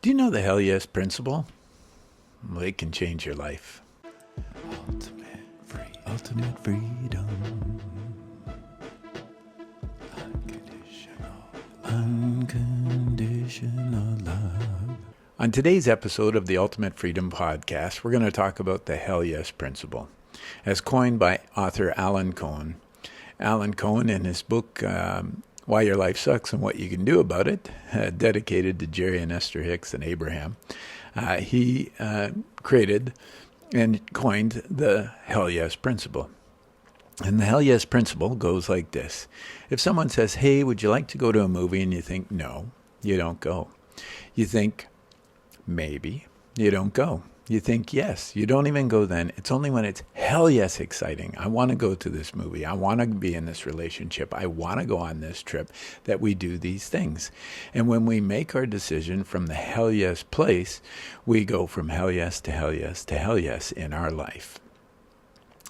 Do you know the Hell Yes principle? Well, it can change your life. Ultimate freedom. Unconditional love. On today's episode of the Ultimate Freedom Podcast, we're going to talk about the Hell Yes principle, as coined by author Alan Cohen. Alan Cohen, in his book, Why Your Life Sucks and What You Can Do About It, dedicated to Jerry and Esther Hicks and Abraham, he created and coined the Hell Yes principle. And the Hell Yes principle goes like this. If someone says, hey, would you like to go to a movie? And you think, no, you don't go. You think, maybe, you don't go. You think, yes, you don't even go then. It's only when it's hell yes exciting. I want to go to this movie. I want to be in this relationship. I want to go on this trip that we do these things. And when we make our decision from the hell yes place, we go from hell yes to hell yes to hell yes in our life.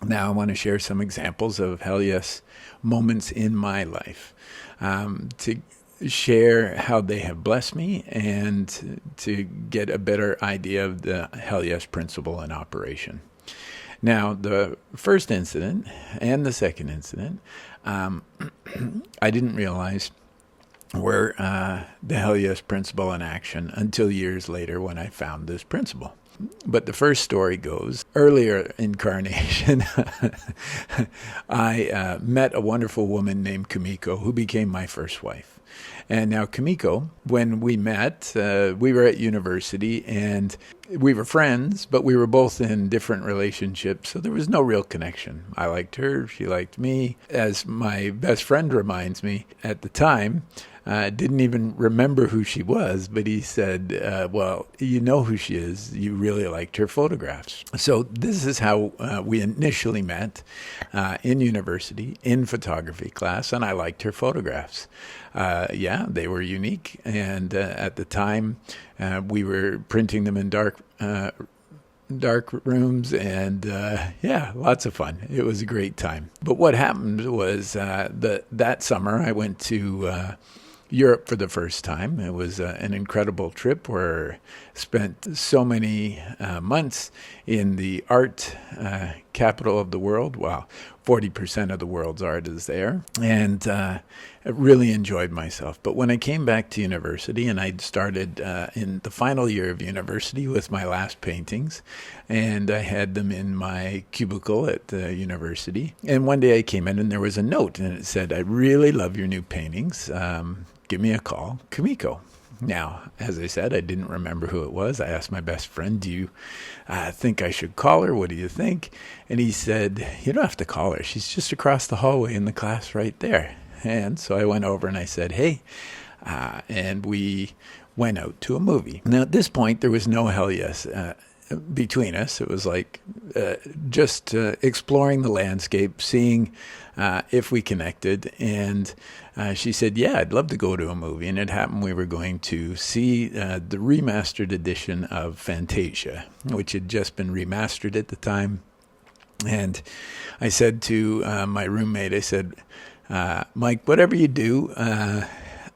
Now, I want to share some examples of hell yes moments in my life to share how they have blessed me and to get a better idea of the hell yes principle in operation. Now, the first incident and the second incident, I didn't realize were the hell yes principle in action until years later when I found this principle. But the first story goes, earlier incarnation, I met a wonderful woman named Kimiko who became my first wife. And now Kimiko, when we met, we were at university and we were friends, but we were both in different relationships, so there was no real connection. I liked her, she liked me. As my best friend reminds me, at the time, didn't even remember who she was, but he said, well, you know who she is. You really liked her photographs. So this is how we initially met in university, in photography class, and I liked her photographs. Yeah, they were unique, and at the time, we were printing them in dark rooms, and yeah, lots of fun. It was a great time. But what happened was that summer I went to Europe for the first time. It was an incredible trip where I spent so many months in the art capital of the world. Wow, 40% of the world's art is there. And I really enjoyed myself. But when I came back to university, and I'd started in the final year of university with my last paintings, and I had them in my cubicle at the university. And one day I came in and there was a note, and it said, I really love your new paintings. Give me a call, Kimiko. Now, as I said, I didn't remember who it was. I asked my best friend, do you think I should call her? What do you think? And he said, you don't have to call her. She's just across the hallway in the class right there. And so I went over and I said, hey, and we went out to a movie. Now, at this point, there was no hell yes between us. It was like just exploring the landscape, seeing if we connected. And she said, yeah, I'd love to go to a movie. And it happened we were going to see the remastered edition of Fantasia, which had just been remastered at the time. And I said to my roommate, I said, Mike, whatever you do,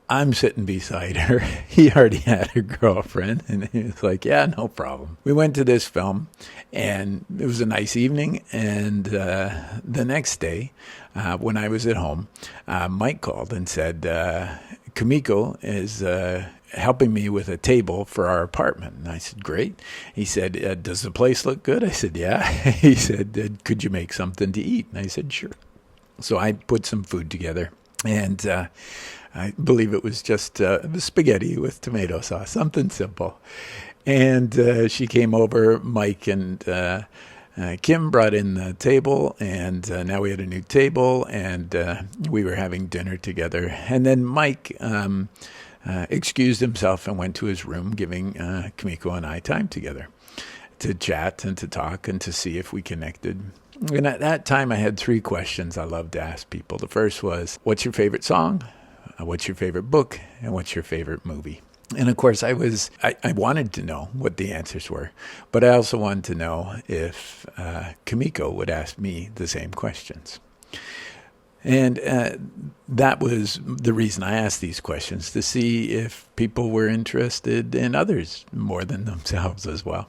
I'm sitting beside her. He already had a girlfriend, and he was like, yeah, no problem. We went to this film, and it was a nice evening, and the next day, when I was at home, Mike called and said, Kimiko is helping me with a table for our apartment. And I said, great. He said, does the place look good? I said, yeah. He said, could you make something to eat? And I said, sure. So I put some food together, and I believe it was just spaghetti with tomato sauce, something simple. And she came over, Mike and Kim brought in the table, and now we had a new table, and we were having dinner together. And then Mike excused himself and went to his room, giving Kimiko and I time together to chat and to talk and to see if we connected. And at that time, I had 3 questions I loved to ask people. The first was, what's your favorite song? What's your favorite book? And what's your favorite movie? And of course, I wanted to know what the answers were, but I also wanted to know if Kimiko would ask me the same questions. And that was the reason I asked these questions, to see if people were interested in others more than themselves as well.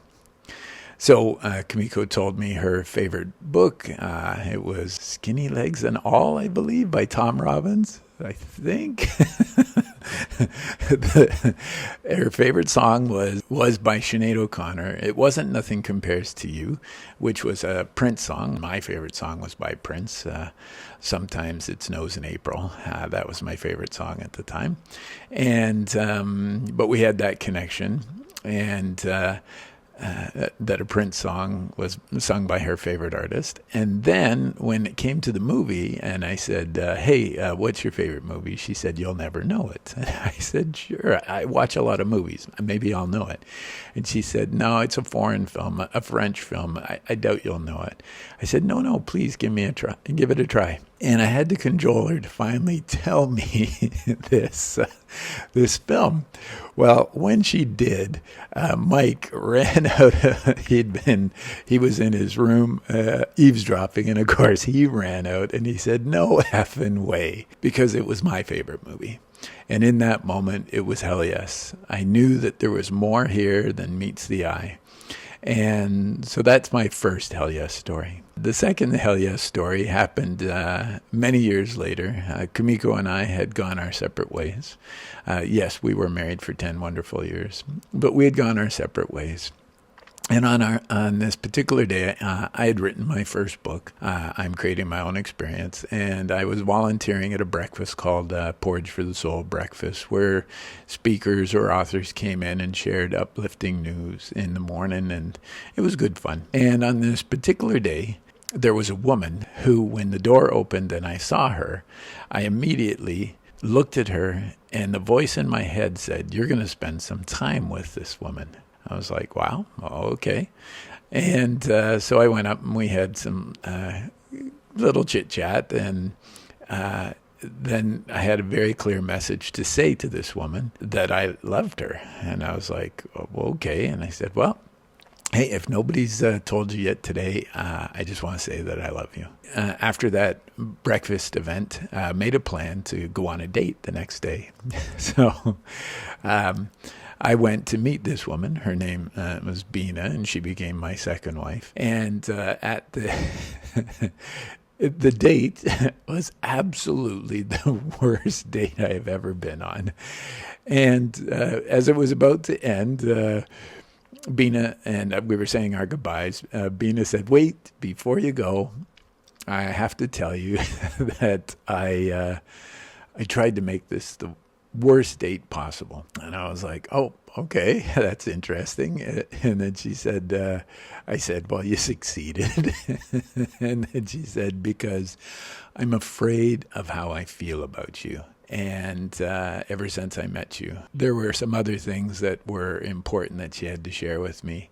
So Kimiko told me her favorite book. It was Skinny Legs and All, I believe, by Tom Robbins, I think. Her favorite song was by Sinead O'Connor. It wasn't Nothing Compares to You, which was a Prince song. My favorite song was by Prince. Sometimes It Snows in April. That was my favorite song at the time. And but we had that connection. And that a Prince song was sung by her favorite artist. And then when it came to the movie and I said, hey, what's your favorite movie? She said, You'll Never Know It. And I said, sure, I watch a lot of movies. Maybe I'll know it. And she said, no, it's a foreign film, a French film. I doubt you'll know it. I said, no, please give it a try. And I had to cajole her to finally tell me this film. Well, when she did, Mike ran out. He was in his room eavesdropping, and of course he ran out and he said, no effing way, because it was my favorite movie. And in that moment, it was hell yes. I knew that there was more here than meets the eye. And so that's my first hell yes story. The second hell yes story happened many years later. Kimiko and I had gone our separate ways. Yes, we were married for 10 wonderful years, but we had gone our separate ways. And on this particular day, I had written my first book, I'm Creating My Own Experience, and I was volunteering at a breakfast called Porridge for the Soul Breakfast, where speakers or authors came in and shared uplifting news in the morning, and it was good fun. And on this particular day, there was a woman who, when the door opened and I saw her, I immediately looked at her, and the voice in my head said, you're going to spend some time with this woman. I was like, wow, okay. And so I went up and we had some little chit chat. And then I had a very clear message to say to this woman that I loved her. And I was like, well, okay. And I said, well, hey, if nobody's told you yet today, I just want to say that I love you. After that breakfast event, made a plan to go on a date the next day. So I went to meet this woman. Her name was Bina, and she became my second wife. And at the the date was absolutely the worst date I have ever been on. And as it was about to end, Bina and we were saying our goodbyes. Bina said, wait, before you go, I have to tell you that I tried to make this the worst date possible. And I was like, oh, okay, that's interesting. And then she said, I said, well, you succeeded. And then she said, because I'm afraid of how I feel about you. And ever since I met you, there were some other things that were important that she had to share with me.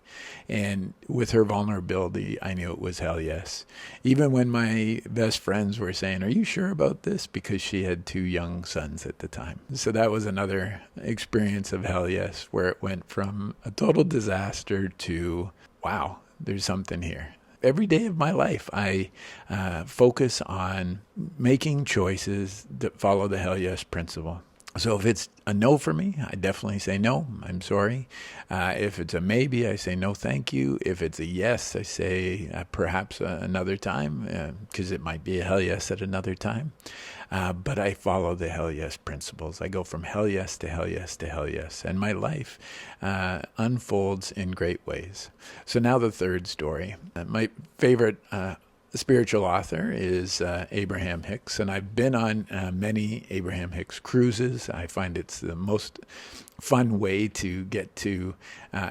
And with her vulnerability, I knew it was hell yes. Even when my best friends were saying, are you sure about this? Because she had 2 young sons at the time. So that was another experience of hell yes, where it went from a total disaster to, wow, there's something here. Every day of my life, I focus on making choices that follow the hell yes principle. So if it's a no for me, I definitely say no, I'm sorry. If it's a maybe, I say no, thank you. If it's a yes, I say perhaps another time, because it might be a hell yes at another time. But I follow the hell yes principles. I go from hell yes to hell yes to hell yes. And my life unfolds in great ways. So now the third story. My favorite spiritual author is Abraham Hicks, and I've been on many Abraham Hicks cruises. I find it's the most fun way to get to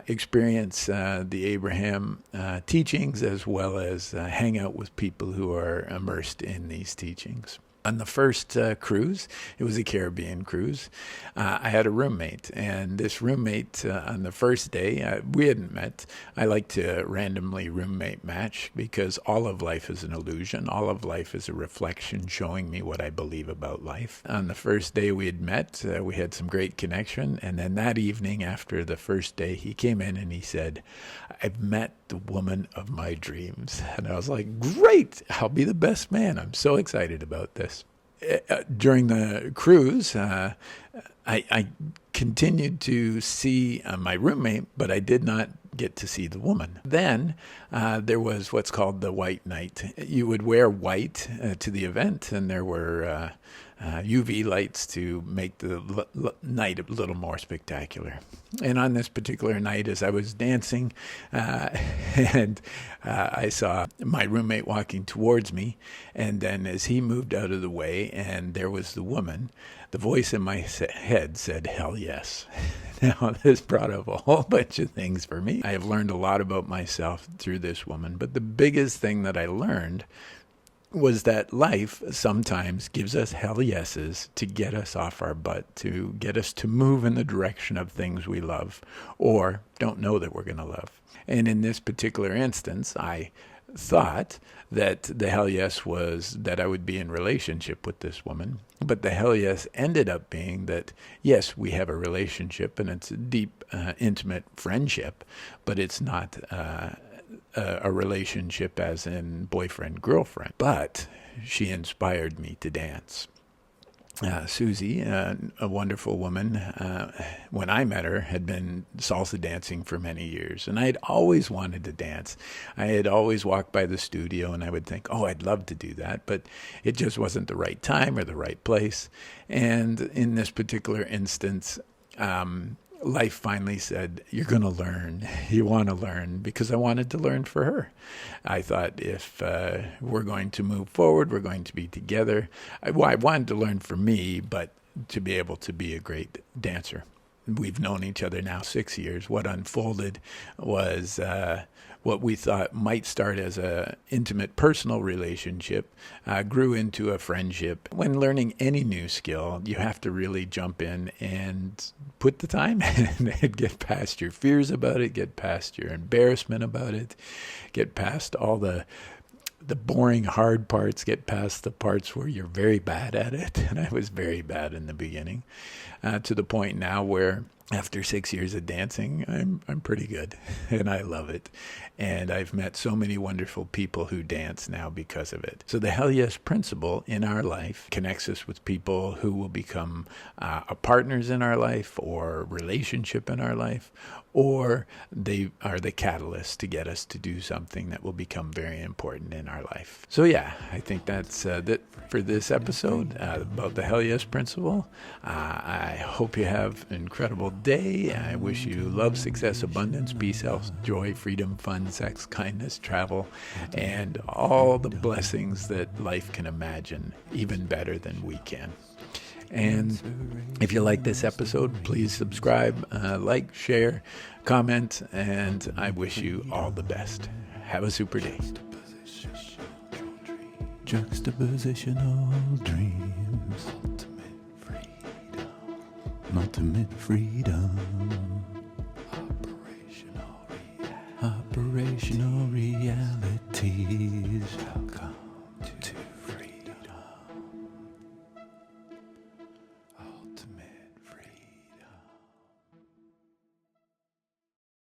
experience the Abraham teachings, as well as hang out with people who are immersed in these teachings. On the first cruise, it was a Caribbean cruise, I had a roommate. And this roommate, on the first day, we hadn't met. I like to randomly roommate match because all of life is an illusion. All of life is a reflection showing me what I believe about life. On the first day we had met, we had some great connection. And then that evening, after the first day, he came in and he said, I've met the woman of my dreams. And I was like, great, I'll be the best man. I'm so excited about this. during the cruise, I continued to see my roommate, but I did not get to see the woman. Then there was what's called the white night. You would wear white to the event, and there were UV lights to make the night a little more spectacular. And on this particular night, as I was dancing, and I saw my roommate walking towards me, and then as he moved out of the way and there was the woman, the voice in my head said, "Hell yes." Now, this brought up a whole bunch of things for me. I have learned a lot about myself through this woman, but the biggest thing that I learned was that life sometimes gives us hell yeses to get us off our butt, to get us to move in the direction of things we love or don't know that we're going to love. And in this particular instance, I thought that the hell yes was that I would be in relationship with this woman. But the hell yes ended up being that, yes, we have a relationship and it's a deep, intimate friendship, but it's not a relationship as in boyfriend-girlfriend. But she inspired me to dance. Susie, a wonderful woman, when I met her, had been salsa dancing for many years. And I had always wanted to dance. I had always walked by the studio and I would think, oh, I'd love to do that. But it just wasn't the right time or the right place. And in this particular instance, life finally said, you're going to learn. You want to learn, because I wanted to learn for her. I thought if we're going to move forward, we're going to be together. I wanted to learn for me, but to be able to be a great dancer. We've known each other now 6 years. What unfolded was what we thought might start as an intimate personal relationship grew into a friendship. When learning any new skill, you have to really jump in and put the time in and get past your fears about it, get past your embarrassment about it, get past all the boring, hard parts, get past the parts where you're very bad at it. And I was very bad in the beginning, to the point now where after 6 years of dancing, I'm pretty good and I love it. And I've met so many wonderful people who dance now because of it. So the Hell Yes principle in our life connects us with people who will become partners in our life or relationship in our life, or they are the catalyst to get us to do something that will become very important in our life. So yeah, I think that's it for this episode about the Hell Yes principle. I hope you have an incredible day. I wish you love, success, abundance, peace, health, joy, freedom, fun, sex, kindness, travel, and all the blessings that life can imagine, even better than we can. And if you like this episode, please subscribe, like, share, comment, and I wish you all the best. Have a super day. Juxtapositional dreams. Ultimate freedom. Operational realities.